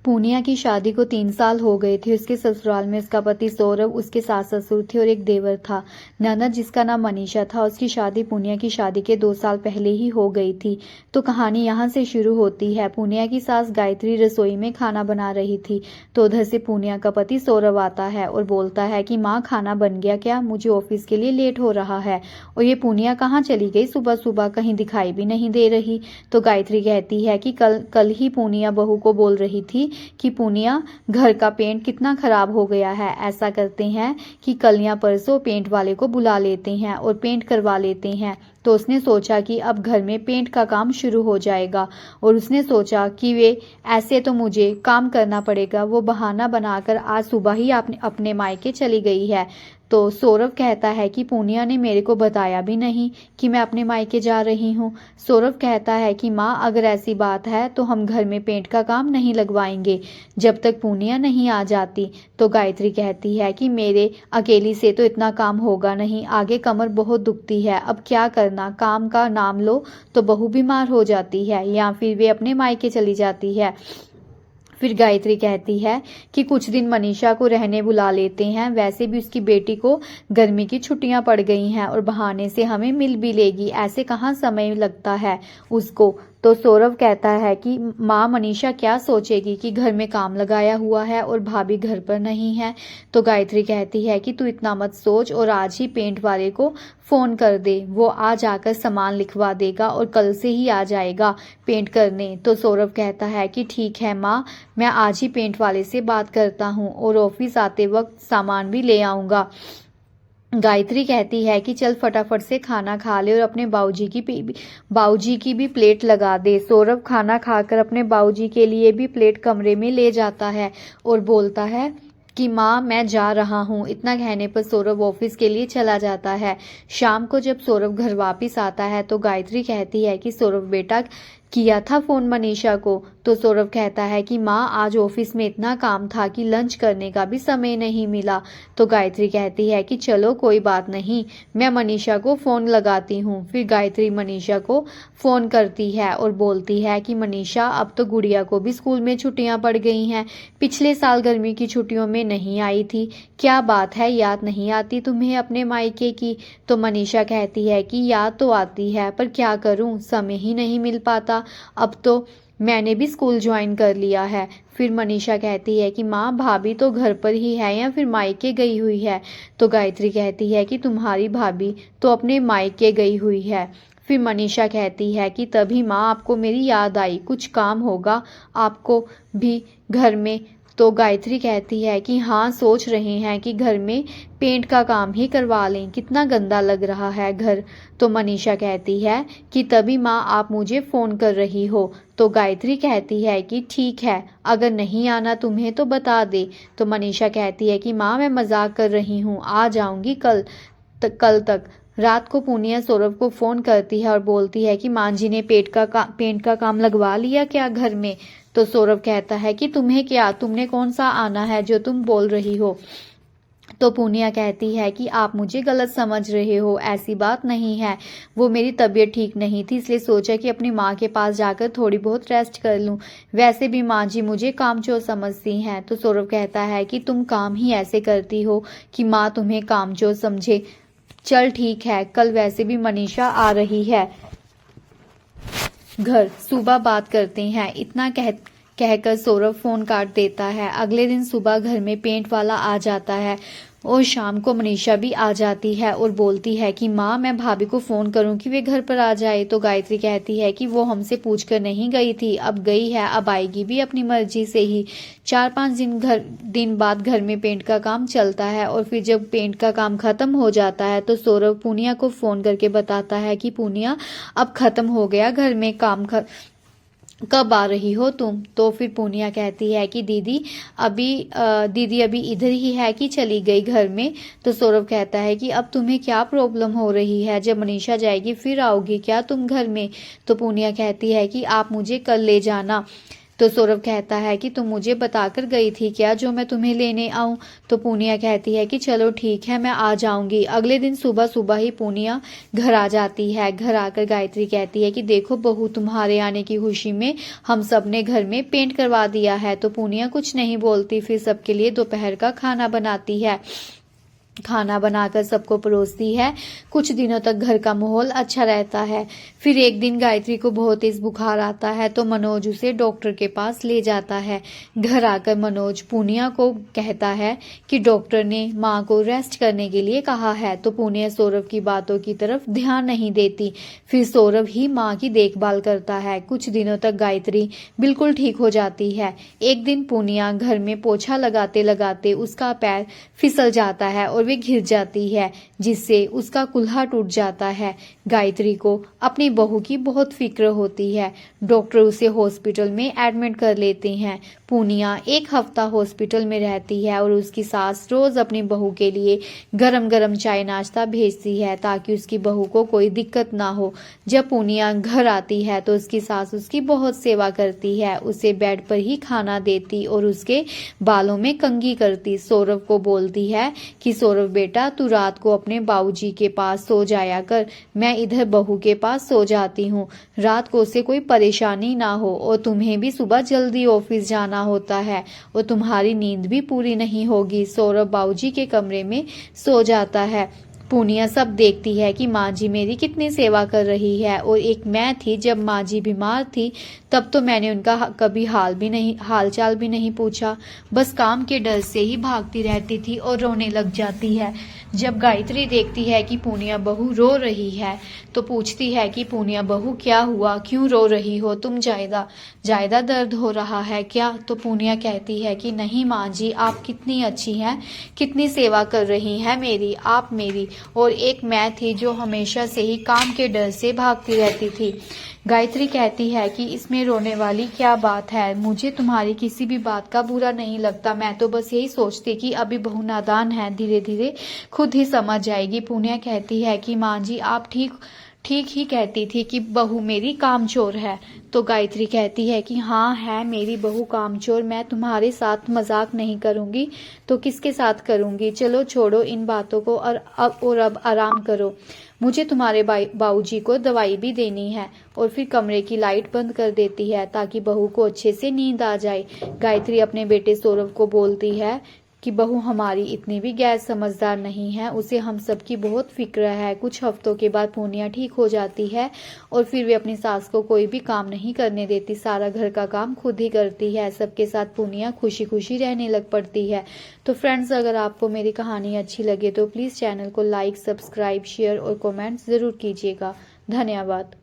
पूनिया की शादी को 3 साल हो गए थे। उसके ससुराल में उसका पति सौरभ, उसके सास ससुर थे और एक देवर था। ननद जिसका नाम मनीषा था, उसकी शादी पूनिया की शादी के 2 साल पहले ही हो गई थी। तो कहानी यहाँ से शुरू होती है। पूनिया की सास गायत्री रसोई में खाना बना रही थी तो उधर से पूनिया का पति सौरभ आता है और बोलता है कि माँ, खाना बन गया क्या? मुझे ऑफिस के लिए लेट हो रहा है। और ये पूनिया कहाँ चली गई? सुबह सुबह कहीं दिखाई भी नहीं दे रही। तो गायत्री कहती है कि कल ही पूनिया बहू को बोल रही थी कि पूनिया, घर का पेंट कितना खराब हो गया है। ऐसा करते हैं कि कल या परसों पेंट वाले को बुला लेते हैं और पेंट करवा लेते हैं। तो उसने सोचा कि अब घर में पेंट का काम शुरू हो जाएगा और उसने सोचा कि वे ऐसे तो मुझे काम करना पड़ेगा। वो बहाना बनाकर आज सुबह ही अपने मायके चली गई है। तो सौरभ कहता है कि पूनिया ने मेरे को बताया भी नहीं कि मैं अपने मायके जा रही हूँ। सौरभ कहता है कि माँ, अगर ऐसी बात है तो हम घर में पेंट का काम नहीं लगवाएंगे जब तक पूनिया नहीं आ जाती। तो गायत्री कहती है कि मेरे अकेली से तो इतना काम होगा नहीं, आगे कमर बहुत दुखती है। अब क्या करना, काम का नाम लो तो बहू बीमार हो जाती है या फिर वे अपने मायके चली जाती है। फिर गायत्री कहती है कि कुछ दिन मनीषा को रहने बुला लेते हैं, वैसे भी उसकी बेटी को गर्मी की छुट्टियां पड़ गई हैं और बहाने से हमें मिल भी लेगी, ऐसे कहाँ समय लगता है उसको। तो सौरभ कहता है कि माँ, मनीषा क्या सोचेगी कि घर में काम लगाया हुआ है और भाभी घर पर नहीं है। तो गायत्री कहती है कि तू इतना मत सोच और आज ही पेंट वाले को फोन कर दे, वो आ जाकर सामान लिखवा देगा और कल से ही आ जाएगा पेंट करने। तो सौरभ कहता है कि ठीक है माँ, मैं आज ही पेंट वाले से बात करता हूँ और ऑफिस आते वक्त सामान भी ले आऊँगा। गायत्री कहती है कि चल फटाफट से खाना खा ले और अपने बाऊजी की भी प्लेट लगा दे। सौरभ खाना खाकर अपने बाऊजी के लिए भी प्लेट कमरे में ले जाता है और बोलता है कि माँ, मैं जा रहा हूँ। इतना कहने पर सौरभ ऑफिस के लिए चला जाता है। शाम को जब सौरभ घर वापस आता है तो गायत्री कहती है कि सौरभ बेटा, किया था फोन मनीषा को? तो सौरभ कहता है कि माँ, आज ऑफिस में इतना काम था कि लंच करने का भी समय नहीं मिला। तो गायत्री कहती है कि चलो कोई बात नहीं, मैं मनीषा को फोन लगाती हूँ। फिर गायत्री मनीषा को फोन करती है और बोलती है कि मनीषा, अब तो गुड़िया को भी स्कूल में छुट्टियां पड़ गई हैं, पिछले साल गर्मी की छुट्टियों में नहीं आई थी, क्या बात है, याद नहीं आती तुम्हें अपने मायके की? तो मनीषा कहती है कि याद तो आती है पर क्या करूं, समय ही नहीं मिल पाता। अब तो मैंने भी स्कूल ज्वाइन कर लिया है। फिर मनीषा कहती है कि माँ, भाभी तो घर पर ही है या फिर मायके गई हुई है? तो गायत्री कहती है कि तुम्हारी भाभी तो अपने मायके गई हुई है। फिर मनीषा कहती है कि तभी माँ आपको मेरी याद आई, कुछ काम होगा आपको भी घर में? तो गायत्री कहती है कि हाँ, सोच रहे हैं कि घर में पेंट का काम ही करवा लें, कितना गंदा लग रहा है घर। तो मनीषा कहती है कि तभी माँ आप मुझे फोन कर रही हो। तो गायत्री कहती है कि ठीक है, अगर नहीं आना तुम्हें तो बता दे। तो मनीषा कहती है कि माँ, मैं मजाक कर रही हूँ, आ जाऊंगी कल तक। रात को पूनिया सौरभ को फोन करती है और बोलती है कि माँ जी ने पेंट का काम लगवा लिया क्या घर में? तो सौरभ कहता है कि तुम्हें क्या, तुमने कौन सा आना है जो तुम बोल रही हो? तो पूनिया कहती है कि आप मुझे गलत समझ रहे हो, ऐसी बात नहीं है, वो मेरी तबीयत ठीक नहीं थी इसलिए सोचा कि अपनी माँ के पास जाकर थोड़ी बहुत रेस्ट कर लूँ, वैसे भी माँ जी मुझे कामचोर समझती हैं। तो सौरभ कहता है कि तुम काम ही ऐसे करती हो कि माँ तुम्हें कामचोर समझे। चल ठीक है, कल वैसे भी मनीषा आ रही है घर, सुबह बात करते हैं। इतना कहकर सौरभ फोन काट देता है। अगले दिन सुबह घर में पेंट वाला आ जाता है और शाम को मनीषा भी आ जाती है और बोलती है कि माँ, मैं भाभी को फोन करूं कि वे घर पर आ जाए। तो गायत्री कहती है कि वो हमसे पूछकर नहीं गई थी, अब गई है, अब आएगी भी अपनी मर्जी से ही। 4-5 दिन बाद घर में पेंट का काम चलता है और फिर जब पेंट का काम खत्म हो जाता है तो सौरभ पूनिया को फोन करके बताता है कि पूनिया, अब खत्म हो गया घर में काम, कब आ रही हो तुम? तो फिर पूनिया कहती है कि दीदी अभी इधर ही है कि चली गई घर में? तो सौरभ कहता है कि अब तुम्हें क्या प्रॉब्लम हो रही है, जब मनीषा जाएगी फिर आओगी क्या तुम घर में? तो पूनिया कहती है कि आप मुझे कल ले जाना, तो सौरभ कहता है कि तुम मुझे बताकर गई थी क्या जो मैं तुम्हें लेने आऊं। तो पूनिया कहती है कि चलो ठीक है, मैं आ जाऊंगी। अगले दिन सुबह सुबह ही पूनिया घर आ जाती है। घर आकर गायत्री कहती है कि देखो बहू, तुम्हारे आने की खुशी में हम सब ने घर में पेंट करवा दिया है। तो पूनिया कुछ नहीं बोलती, फिर सबके लिए दोपहर का खाना बनाती है। खाना बनाकर सबको परोसती है। कुछ दिनों तक घर का माहौल अच्छा रहता है। फिर एक दिन गायत्री को बहुत तेज बुखार आता है तो मनोज उसे डॉक्टर के पास ले जाता है। घर आकर मनोज पूनिया को कहता है कि डॉक्टर ने माँ को रेस्ट करने के लिए कहा है। तो पूनिया सौरभ की बातों की तरफ ध्यान नहीं देती। फिर सौरभ ही माँ की देखभाल करता है। कुछ दिनों तक गायत्री बिल्कुल ठीक हो जाती है। एक दिन पूनिया घर में पोछा लगाते लगाते उसका पैर फिसल जाता है और वे गिर जाती है, जिससे उसका कुल्हा टूट जाता है। गायत्री को अपनी बहू की बहुत फिक्र होती है। डॉक्टर उसे हॉस्पिटल में एडमिट कर लेते हैं। पूनिया एक हफ्ता हॉस्पिटल में रहती है और उसकी सास रोज अपनी बहू के लिए गरम गरम चाय नाश्ता भेजती है ताकि उसकी बहू को कोई दिक्कत ना हो। जब पूनिया घर आती है तो उसकी सास उसकी बहुत सेवा करती है, उसे बेड पर ही खाना देती और उसके बालों में कंघी करती। सौरभ को बोलती है कि सौरभ बेटा, तू रात को अपने बाबूजी के पास सो जाया कर, मैं इधर बहू के पास सो जाती हूँ। रात को उसे कोई परेशानी ना हो और तुम्हें भी सुबह जल्दी ऑफिस जाना होता है और तुम्हारी नींद भी पूरी नहीं होगी। सौरभ बाबूजी के कमरे में सो जाता है। पूनिया सब देखती है कि माँ जी मेरी कितनी सेवा कर रही है, और एक मैं थी जब माँ जी बीमार थी तब तो मैंने उनका कभी हालचाल भी नहीं पूछा, बस काम के डर से ही भागती रहती थी और रोने लग जाती है। जब गायत्री देखती है कि पूनिया बहू रो रही है तो पूछती है कि पूनिया बहू क्या हुआ, क्यों रो रही हो तुम, ज्यादा दर्द हो रहा है क्या। तो पूनिया कहती है कि नहीं माँ जी, आप कितनी अच्छी हैं, कितनी सेवा कर रही हैं मेरी, आप मेरी, और एक मैं थी जो हमेशा से ही काम के डर से भागती रहती थी। गायत्री कहती है कि इसमें रोने वाली क्या बात है, मुझे तुम्हारी किसी भी बात का बुरा नहीं लगता, मैं तो बस यही सोचती कि अभी बहू नादान है, धीरे धीरे खुद ही समझ जाएगी। पूनिया कहती है कि माँ जी आप ठीक ही कहती थी कि बहू मेरी कामचोर है। तो गायत्री कहती है कि हाँ है मेरी बहू कामचोर, मैं तुम्हारे साथ मजाक नहीं करूंगी तो किसके साथ करूंगी। चलो छोड़ो इन बातों को और अब आराम करो, मुझे तुम्हारे बाबूजी को दवाई भी देनी है। और फिर कमरे की लाइट बंद कर देती है ताकि बहू को अच्छे से नींद आ जाए। गायत्री अपने बेटे सौरभ को बोलती है कि बहू हमारी इतनी भी गैर समझदार नहीं है, उसे हम सबकी बहुत फिक्र है। कुछ हफ्तों के बाद पूनिया ठीक हो जाती है और फिर वे अपनी सास को कोई भी काम नहीं करने देती, सारा घर का काम खुद ही करती है। सबके साथ पूनिया खुशी खुशी रहने लग पड़ती है। तो फ्रेंड्स, अगर आपको मेरी कहानी अच्छी लगे तो प्लीज़ चैनल को लाइक, सब्सक्राइब, शेयर और कमेंट ज़रूर कीजिएगा। धन्यवाद।